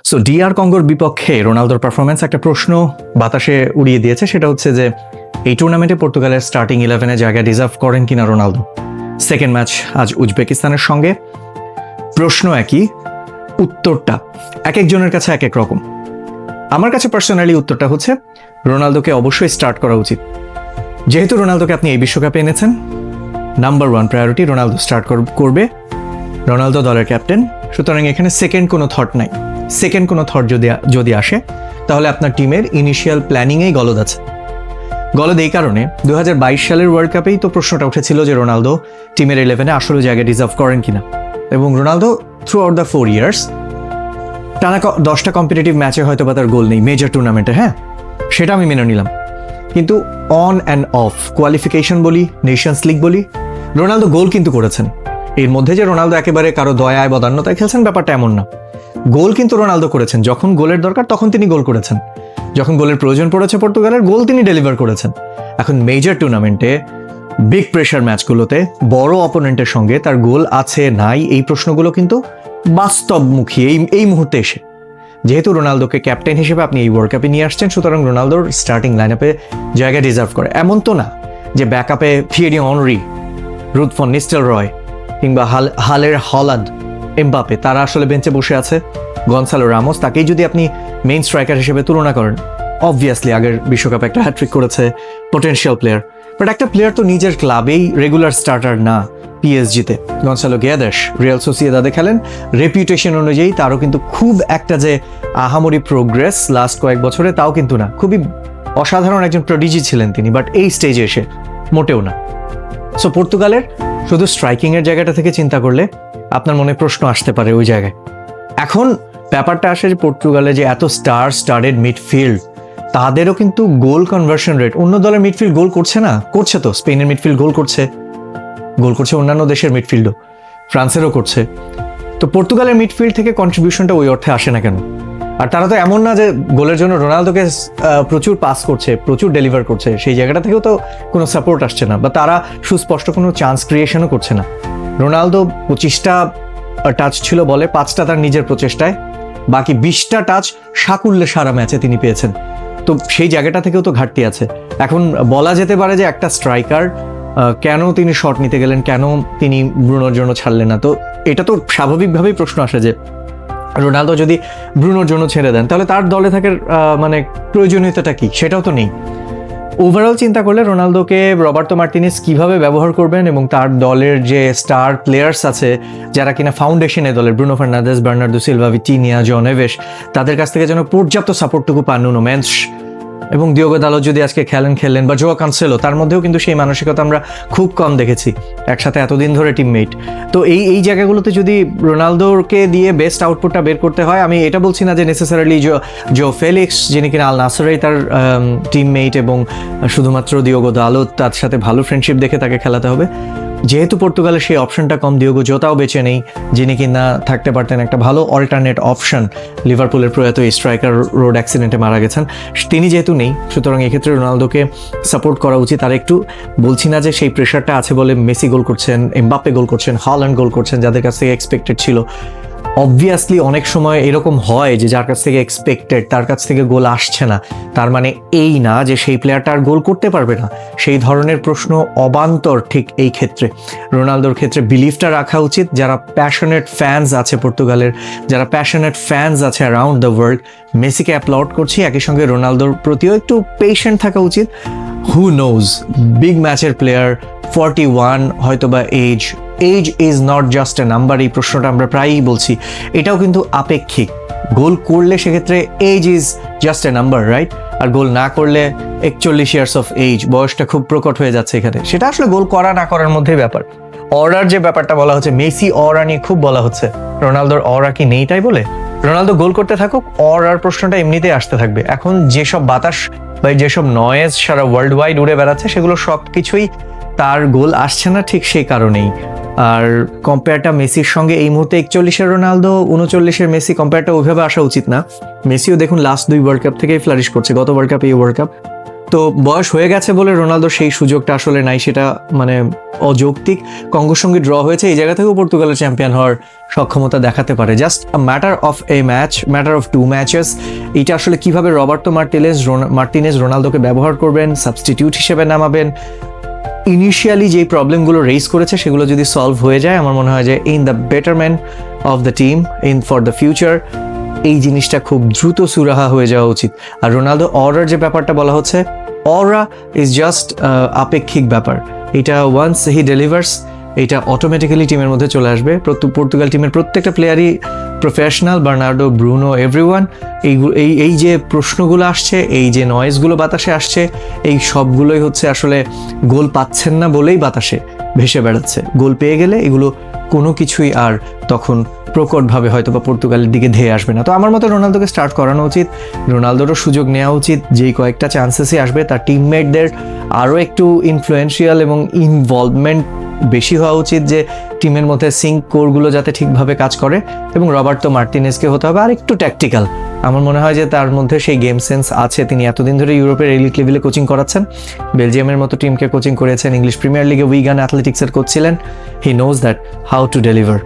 So DR কঙ্গোর বিপক্ষে রোনালদোর performance একটা প্রশ্ন বাতাসে উড়িয়ে দিয়েছে, সেটা হচ্ছে যে এই টুর্নামেন্টে পর্তুগালের স্টার্টিং 11-এ জায়গা ডিজার্ভ করেন কিনা রোনালদো। সেকেন্ড ম্যাচ আজ উজবেকিস্তানের সঙ্গে। প্রশ্ন একই, উত্তরটা এক একজনের কাছে এক এক রকম। আমার কাছে পার্সোনালি উত্তরটা হচ্ছে রোনালদোকে অবশ্যই স্টার্ট করা উচিত। যেহেতু রোনালদোকে আপনি এই বিশ্বকাপে এনেছেন, নাম্বার 1 প্রায়োরিটি রোনালদো স্টার্ট করবে। রোনালদো দলের ক্যাপ্টেন, সুতরাং এখানে সেকেন্ড কোনো থট নাই। সেকেন্ড কোনো থট যদি আসে তাহলে আপনার টিমের ইনিশিয়াল প্ল্যানিংয়েই গলদ আছে। গলদ এই কারণে 2022 সালের ওয়ার্ল্ড কাপেই তো প্রশ্নটা উঠেছিল যে রোনালদো টিমের 11-এ আসলে জায়গা ডিজার্ভ করেন কিনা, এবং Ronaldo through out the 4 years টানা 10টা কম্পিটিটিভ ম্যাচে হয়তো বা তার গোল নেই মেজর টুর্নামেন্টে, হ্যাঁ সেটা আমি মেনে নিলাম, কিন্তু অন অ্যান্ড অফ কোয়ালিফিকেশন বলি, নেশনস লিগ বলি, রোনালদো গোল কিন্তু করেছেন। এর মধ্যে যে রোনালদো একেবারে কারো দয়ায় বদান্যতায় খেলছেন ব্যাপারটা এমন না। গোল কিন্তু রোনালদো করেছেন, যখন গোলের দরকার তখন তিনি গোল করেছেন, যখন গোলের প্রয়োজন পড়েছে পর্তুগালের গোল তিনি ডেলিভার করেছেন। এখন মেজর টুর্নামেন্টে বিগ প্রেশার ম্যাচগুলোতে বড় অপোনেন্টের সঙ্গে তার গোল আছে নাই এই প্রশ্নগুলো কিন্তু বাস্তবমুখী এই মুহূর্তে এসে। যেহেতু রোনালদোকে ক্যাপ্টেন হিসেবে আপনি এই ওয়ার্ল্ড কাপে নিয়ে আসছেন, সুতরাং রোনালদোর স্টার্টিং লাইন আপে জায়গা ডিজার্ভ করে। এমন তো না যে ব্যাকআপে Thierry Henry, Ruud van Nistelrooy কিংবা হালের হল্যান্ড, এমবাপে তারা আসলে বেঞ্চে বসে আছে। গনসালো রামোস, তাকেই যদি আপনি মেইন স্ট্রাইকার হিসেবে তুলনা করেন, অবভিয়াসলি আগের বিশ্বকাপে একটা হ্যাট্রিক করেছে, পোটেনশিয়াল প্লেয়ার, বাট একটা প্লেয়ার তো নিজের ক্লাবেই রেগুলার স্টার্টার না। পিএসজিতে গনসালো গিয়াদেশ রিয়াল সোসিয়েদাদে খেলেন, রেপুটেশন অনুযায়ী তারও কিন্তু খুব একটা যে আহামরি প্রোগ্রেস লাস্ট কয়েক বছরে তাও কিন্তু না, খুবই অসাধারণ একজন প্রডিজি ছিলেন তিনি, বাট এই স্টেজে এসে মোটেও না। সো পর্তুগালের শুধু স্ট্রাইকিংয়ের জায়গাটা থেকে চিন্তা করলে আপনার মনে প্রশ্ন আসতে পারে ওই জায়গায়। এখন ব্যাপারটা আসে যে পর্তুগালে যে এত স্টারেড মিডফিল্ড, তাদেরও কিন্তু গোল কনভার্সন রেট, অন্য দলের মিডফিল্ড গোল করছে না, করছে তো, স্পেনের মিডফিল্ড গোল করছে অন্যান্য দেশের মিডফিল্ডও, ফ্রান্সেরও করছে। তো পর্তুগালের মিডফিল্ড থেকে কন্ট্রিবিউশনটা ওই অর্থে আসে না কেন? আর তারা তো এমন না যে গোলের জন্য রোনালদোকে প্রচুর পাস করছে, প্রচুর ডেলিভার করছে, সেই জায়গাটা থেকেও তো কোনো সাপোর্ট আসছে না, বা তারা সুস্পষ্ট কোনো চান্স ক্রিয়েশনও করছে না। রোনালদো 25টা টাচ ছিল বলে, 5টা তার নিজের প্রচেষ্টায়, বাকি 20টা টাচ সাকুল্যে সারা ম্যাচে তিনি পেয়েছেন। তো সেই জায়গাটা থেকেও তো ঘাটতি আছে। এখন বলা যেতে পারে যে একটা স্ট্রাইকার কেন তিনি শট নিতে গেলেন, কেন তিনি ব্রুনোর জন্য ছাড়লেন না? তো এটা তো স্বাভাবিকভাবেই প্রশ্ন আসে যে রোনালদো যদি ব্রুনোর জন্য ছেড়ে দেন তাহলে তার দলে থাকার মানে প্রয়োজনীয়তাটা কি, সেটাও তো নেই। ওভারঅল চিন্তা করলে রোনালদোকে রবার্তো মার্টিনেজ কিভাবে ব্যবহার করবেন, এবং তার দলের যে স্টার প্লেয়ার্স আছে যারা কিনা ফাউন্ডেশনে দলের, Bruno Fernandes, Bernardo Silva, Vitinha, João Neves, তাদের কাছ থেকে যেন পর্যাপ্ত সাপোর্টটুকু পান নুনো মেন্স এবং দিয়েগো দালো যদি আজকে খেললেন, বা জোয়া কানসেলো, তার মধ্যেও কিন্তু সেই মানসিকতা আমরা খুব কম দেখেছি, একসাথে এতদিন ধরে টিমমেট। তো এই জায়গাগুলোতে যদি রোনালদোকে দিয়ে বেস্ট আউটপুটটা বের করতে হয়, আমি এটা বলছি না যে নেসেসারিলি জো ফেলিক্স, যিনি কিনা আল নাসরেই তার টিমমেট, এবং শুধুমাত্র দিয়েগো দালো তার সাথে ভালো ফ্রেন্ডশিপ দেখে তাকে খেলাতে হবে। যেহেতু পর্তুগালের সেই অপশনটা কম, দিয়েগো জোতাও বেঁচে নেই, যিনি কিনা থাকতে পারতেন একটা ভালো অল্টারনেট অপশন, লিভারপুলের প্রয়াত স্ট্রাইকার রোড অ্যাক্সিডেন্টে মারা গেছেন, তিনি যেহেতু নেই, সুতরাং এক্ষেত্রে রোনালদোকে সাপোর্ট করা উচিত। আর একটু বলছি না যে সেই প্রেশারটা আছে বলে মেসি গোল করছেন, এমবাপ্পে গোল করছেন, হল্যান্ড গোল করছেন, যাদের কাছ থেকে এক্সপেক্টেড ছিল। অবভিয়াসলি অনেক সময় এরকম হয় যে যার কাছ থেকে এক্সপেক্টেড তার কাছ থেকে গোল আসছে না, তার মানে এই না যে সেই প্লেয়ারটা আর গোল করতে পারবে না। সেই ধরনের প্রশ্ন অবান্তর। ঠিক এই ক্ষেত্রে রোনালদোর ক্ষেত্রে বিলিফটা রাখা উচিত। যারা প্যাশনেট ফ্যান্স আছে পর্তুগালের, যারা প্যাশনেট ফ্যান্স আছে অ্যারাউন্ড দ্য ওয়ার্ল্ড, মেসিকে অ্যাপ্লড করছি, একই সঙ্গে রোনালদোর প্রতিও একটু পেশেন্ট থাকা উচিত। হু নোজ, বিগ ম্যাচের প্লেয়ার, 41 হয়তোবা age is not just a number, এই প্রশ্নটা আমরা প্রায়ই বলছি, এটাও কিন্তু আপেক্ষিক। গোল করলে সেক্ষেত্রে age is just a number, right? আর গোল না করলে 41 ইয়ার্স অফ এজ, বয়সটা খুব প্রকট হয়ে যাচ্ছে এখানে। সেটা আসলে গোল করা না করার মধ্যেই ব্যাপার। অরার যে ব্যাপারটা বলা হচ্ছে, মেসি অরা নিয়ে খুব বলা হচ্ছে, রোনালদোর অরা কি নেই তাই বলে? রোনালদো গোল করতে থাকুক, অরার প্রশ্নটা এমনিতেই আসতে থাকবে। এখন যেসব বাতাস বা যেসব নয়েজ সারা ওয়ার্ল্ড ওয়াইড উড়ে বেড়াচ্ছে, সেগুলো সব কিছুই তার গোল আসছে না ঠিক সেই কারণেই। আর কম্পেয়ারটা মেসির সঙ্গে এই মুহূর্তে 41-এর রোনালদো, 39-এর মেসি, কম্পেয়ারটা ওইভাবে আসা উচিত না। মেসিও দেখুন লাস্ট 2 ওয়ার্ল্ড কাপ থেকেই ফ্লারিশ করছে, গত ওয়ার্ল্ড কাপ, এই ওয়ার্ল্ড কাপ, তো বয়স হয়ে গেছে বলে রোনালদোর সেই সুযোগটা আসলে নাই, সেটা মানে অযৌক্তিক। কঙ্গোর সঙ্গে ড্র হয়েছে, এই জায়গা থেকেও পর্তুগালের চ্যাম্পিয়ন হওয়ার সক্ষমতা দেখাতে পারে। Just matter of A match, matter of 2 matches. এটা আসলে কিভাবে রবার্তো মার্টিনেজ রোনালদোকে ব্যবহার করবেন, সাবস্টিটিউট হিসেবে নামাবেন, ইনিশিয়ালি যেই প্রবলেমগুলো রেইজ করেছে সেগুলো যদি সলভ হয়ে যায়, আমার মনে হয় যে in the betterment of the team, in for the future, এই জিনিসটা খুব দ্রুত সুরাহা হয়ে যাওয়া উচিত। আর রোনালদো অরার যে ব্যাপারটা বলা হচ্ছে, অরা ইজ জাস্ট আপেক্ষিক ব্যাপার। এটা ওয়ান্স হি ডেলিভার্স, এটা অটোমেটিক্যালি টিমের মধ্যে চলে আসবে। পর্তুগাল টিমের প্রত্যেকটা প্লেয়ারই প্রফেশনাল, বার্নার্ডো, ব্রুনো, এভরিওয়ান। এই যে প্রশ্নগুলো আসছে, এই যে নয়েজগুলো বাতাসে আসছে, এই সবগুলোই হচ্ছে আসলে গোল পাচ্ছেন না বলেই বাতাসে ভেসে বেড়াচ্ছে। গোল পেয়ে গেলে এগুলো কোনো কিছুই আর তখন প্রকটভাবে হয়তো বা পর্তুগালের দিকে ধেয়ে আসবে না। তো আমার মতে রোনালদোকে স্টার্ট করানো উচিত, রোনালদোরও সুযোগ নেওয়া উচিত। যেই কয়েকটা চান্সেসই আসবে তার টিমমেটদের আরও একটু ইনফ্লুয়েন্সিয়াল এবং ইনভলভমেন্ট বেশি হওয়া উচিত, যে টিমের মধ্যে সিঙ্ক কোরগুলো যাতে ঠিকভাবে কাজ করে। এবং রবার্তো মার্টিনেজকে হতে হবে আর একটু ট্যাকটিক্যাল। আমার মনে হয় যে তার মধ্যে সেই গেম সেন্স আছে। তিনি এতদিন ধরে ইউরোপের এলিট লেভেলে কোচিং করাচ্ছেন, বেলজিয়ামের মতো টিমকে কোচিং করেছেন, ইংলিশ প্রিমিয়ার লিগে উইগান অ্যাথলেটিক্সের কোচ ছিলেন। He knows that how to deliver.